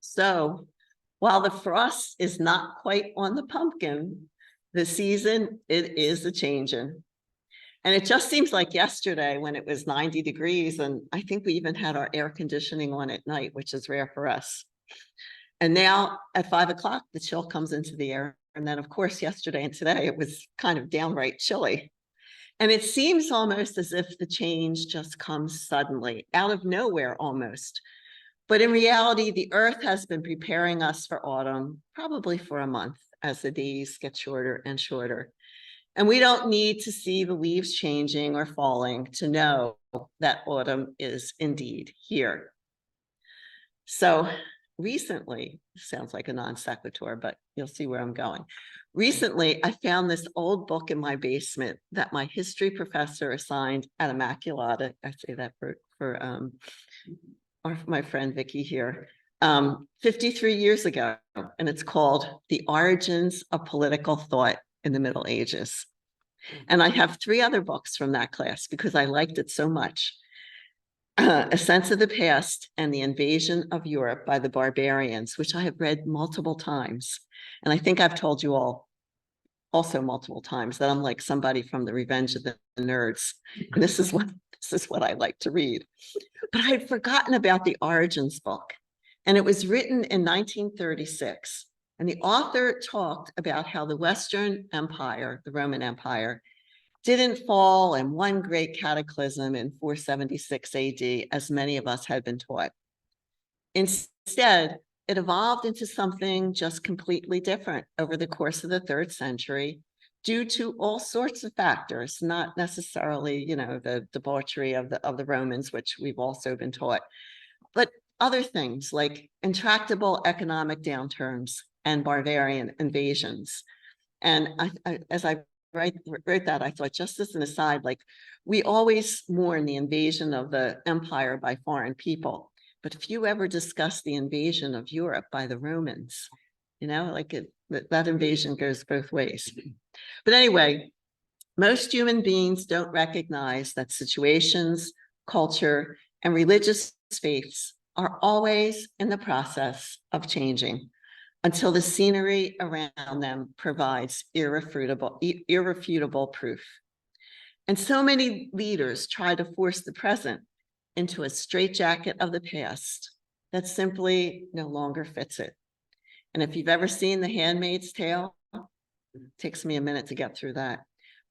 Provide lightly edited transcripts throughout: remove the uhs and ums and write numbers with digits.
So while the frost is not quite on the pumpkin, the season, it is a changing. And it just seems like yesterday when it was 90 degrees, and I think we even had our air conditioning on at night, which is rare for us. And now at 5 o'clock, the chill comes into the air. And then, of course, yesterday and today, it was kind of downright chilly. And it seems almost as if the change just comes suddenly, out of nowhere almost. But in reality, the earth has been preparing us for autumn, probably for a month, as the days get shorter and shorter. And we don't need to see the leaves changing or falling to know that autumn is indeed here. So recently, sounds like a non sequitur, but you'll see where I'm going. Recently, I found this old book in my basement that my history professor assigned at Immaculata. I say that for my friend Vicky here, 53 years ago, and it's called The Origins of Political Thought in the Middle Ages. And I have 3 other books from that class because I liked it so much. A Sense of the Past and The Invasion of Europe by the Barbarians, which I have read multiple times. And I think I've told you all also multiple times that I'm like somebody from the Revenge of the Nerds. And this is what I like to read. But I had forgotten about the Origins book. And it was written in 1936. And the author talked about how the Western Empire, the Roman Empire, didn't fall in one great cataclysm in 476 AD, as many of us had been taught. Instead, it evolved into something just completely different over the course of the 3rd century due to all sorts of factors, not necessarily, the debauchery of the Romans, which we've also been taught, but other things like intractable economic downturns and barbarian invasions. And as I wrote that, I thought, just as an aside, like we always mourn the invasion of the empire by foreign people, but few ever discuss the invasion of Europe by the Romans. That invasion goes both ways. But anyway, most human beings don't recognize that situations, culture, and religious faiths are always in the process of changing until the scenery around them provides irrefutable proof. And so many leaders try to force the present into a straitjacket of the past that simply no longer fits it. And if you've ever seen The Handmaid's Tale, it takes me a minute to get through that,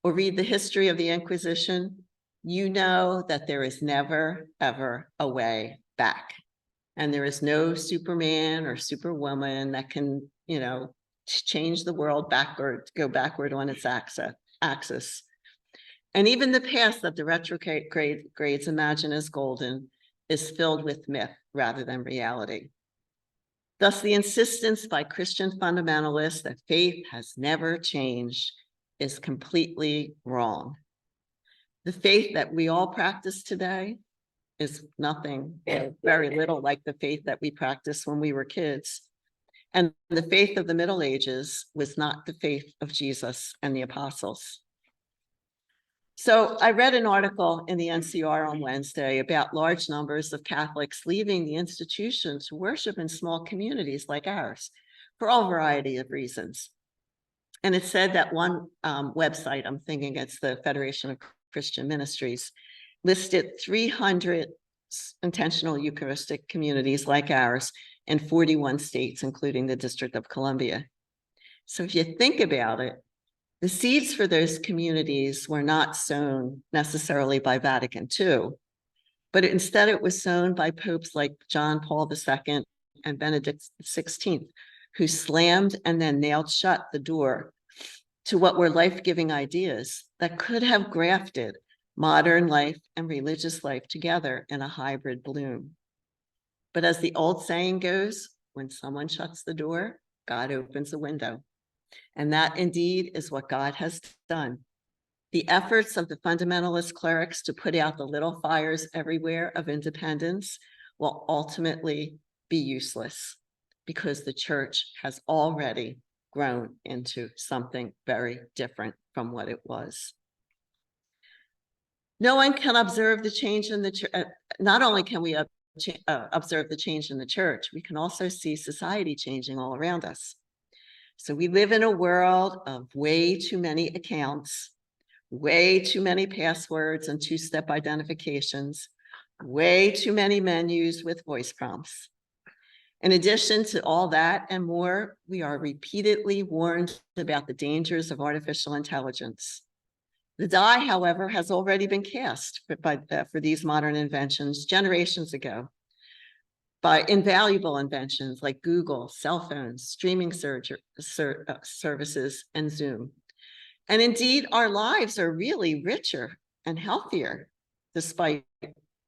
or read the history of the Inquisition, you know that there is never, ever a way back. And there is no Superman or Superwoman that can, change the world backward, go backward on its axis. And even the past that the retrogrades imagine as golden is filled with myth rather than reality. Thus, the insistence by Christian fundamentalists that faith has never changed is completely wrong. The faith that we all practice today is nothing, very little like the faith that we practiced when we were kids. And the faith of the Middle Ages was not the faith of Jesus and the apostles. So I read an article in the NCR on Wednesday about large numbers of Catholics leaving the institution to worship in small communities like ours for all variety of reasons. And it said that one website, I'm thinking it's the Federation of Christian Ministries, listed 300 intentional Eucharistic communities like ours in 41 states, including the District of Columbia. So if you think about it, the seeds for those communities were not sown necessarily by Vatican II, but instead it was sown by popes like John Paul II and Benedict XVI, who slammed and then nailed shut the door to what were life-giving ideas that could have grafted modern life and religious life together in a hybrid bloom. But as the old saying goes, when someone shuts the door, God opens a window. And that indeed is what God has done. The efforts of the fundamentalist clerics to put out the little fires everywhere of independence will ultimately be useless because the church has already grown into something very different from what it was. No one can observe the change in the church. Not only can we observe the change in the church, we can also see society changing all around us. So we live in a world of way too many accounts, way too many passwords and two-step identifications, way too many menus with voice prompts. In addition to all that and more, we are repeatedly warned about the dangers of artificial intelligence. The die, however, has already been cast for these modern inventions generations ago by invaluable inventions like Google, cell phones, streaming services, and Zoom. And indeed, our lives are really richer and healthier, despite,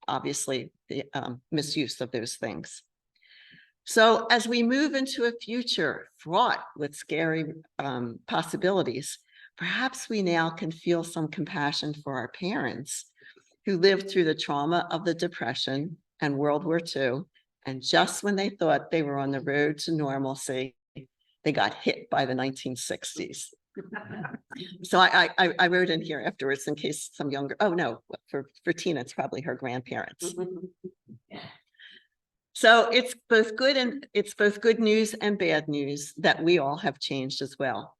obviously, the misuse of those things. So as we move into a future fraught with scary possibilities, perhaps we now can feel some compassion for our parents who lived through the trauma of the Depression and World War II. And just when they thought they were on the road to normalcy, they got hit by the 1960s. So I wrote in here afterwards in case some younger, oh no, for Tina, it's probably her grandparents. So it's both good news and bad news that we all have changed as well.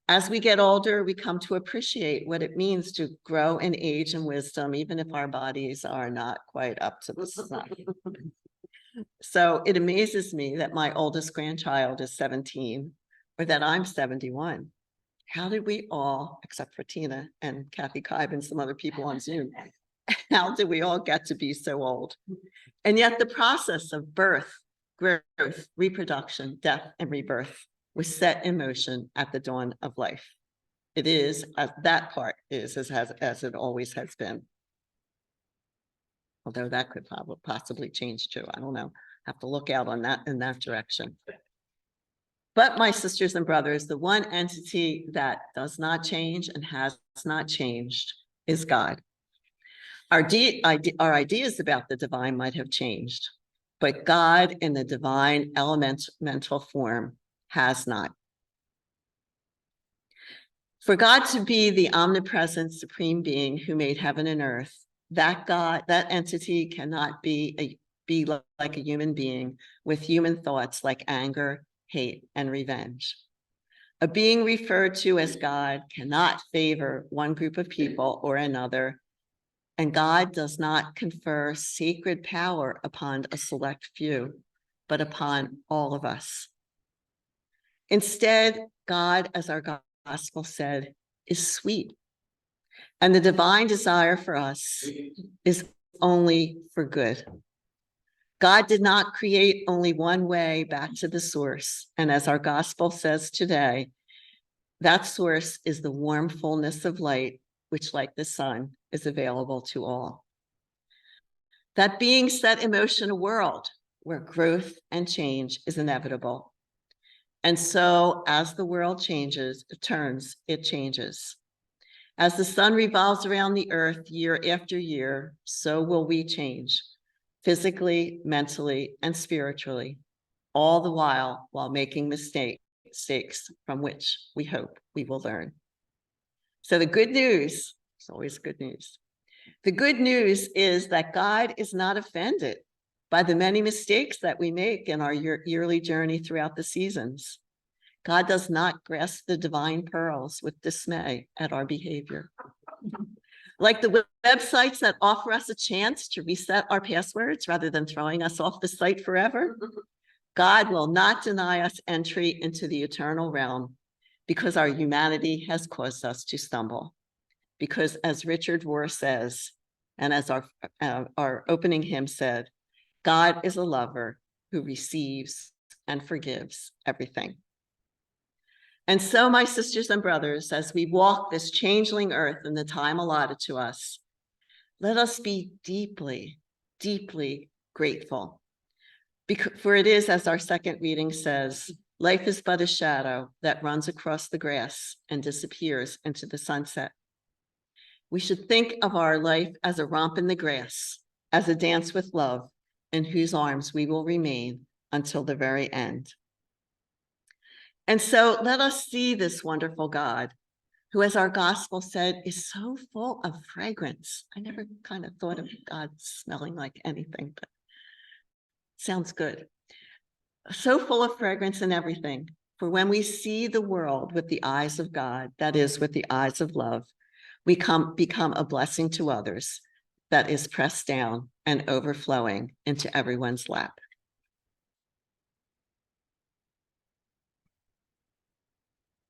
As we get older, we come to appreciate what it means to grow in age and wisdom, even if our bodies are not quite up to the snuff. So it amazes me that my oldest grandchild is 17, or that I'm 71. How did we all, except for Tina and Kathy Kibe and some other people on Zoom, how did we all get to be so old? And yet the process of birth, growth, reproduction, death, and rebirth was set in motion at the dawn of life. It is, that part is as it always has been. Although that could possibly change too. I don't know. Have to look out on that in that direction. But my sisters and brothers, the one entity that does not change and has not changed is God. Our ideas about the divine might have changed, but God in the divine elemental form has not. For God to be the omnipresent supreme being who made heaven and earth, that entity cannot be like a human being with human thoughts like anger, hate, and revenge. A being referred to as God cannot favor one group of people or another, and God does not confer sacred power upon a select few, but upon all of us. Instead, God, as our gospel said, is sweet. And the divine desire for us is only for good. God did not create only one way back to the source. And as our gospel says today, that source is the warm fullness of light, which, like the sun, is available to all. That being set in motion a world where growth and change is inevitable. And so as the world changes, it changes. As the sun revolves around the earth year after year, so will we change, physically, mentally, and spiritually, all the while making mistakes from which we hope we will learn. So the good news, it's always good news. The good news is that God is not offended by the many mistakes that we make in our yearly journey throughout the seasons. God does not grasp the divine pearls with dismay at our behavior. Like the websites that offer us a chance to reset our passwords rather than throwing us off the site forever, God will not deny us entry into the eternal realm because our humanity has caused us to stumble. Because as Richard Rohr says, and as our opening hymn said, God is a lover who receives and forgives everything. And so, my sisters and brothers, as we walk this changeling earth in the time allotted to us, let us be deeply, deeply grateful. For it is, as our second reading says, life is but a shadow that runs across the grass and disappears into the sunset. We should think of our life as a romp in the grass, as a dance with love, in whose arms we will remain until the very end. And so let us see this wonderful God, who, as our gospel said, is so full of fragrance. I never kind of thought of God smelling like anything, but sounds good. So full of fragrance and everything. For when we see the world with the eyes of God, that is, with the eyes of love, we become a blessing to others that is pressed down and overflowing into everyone's lap.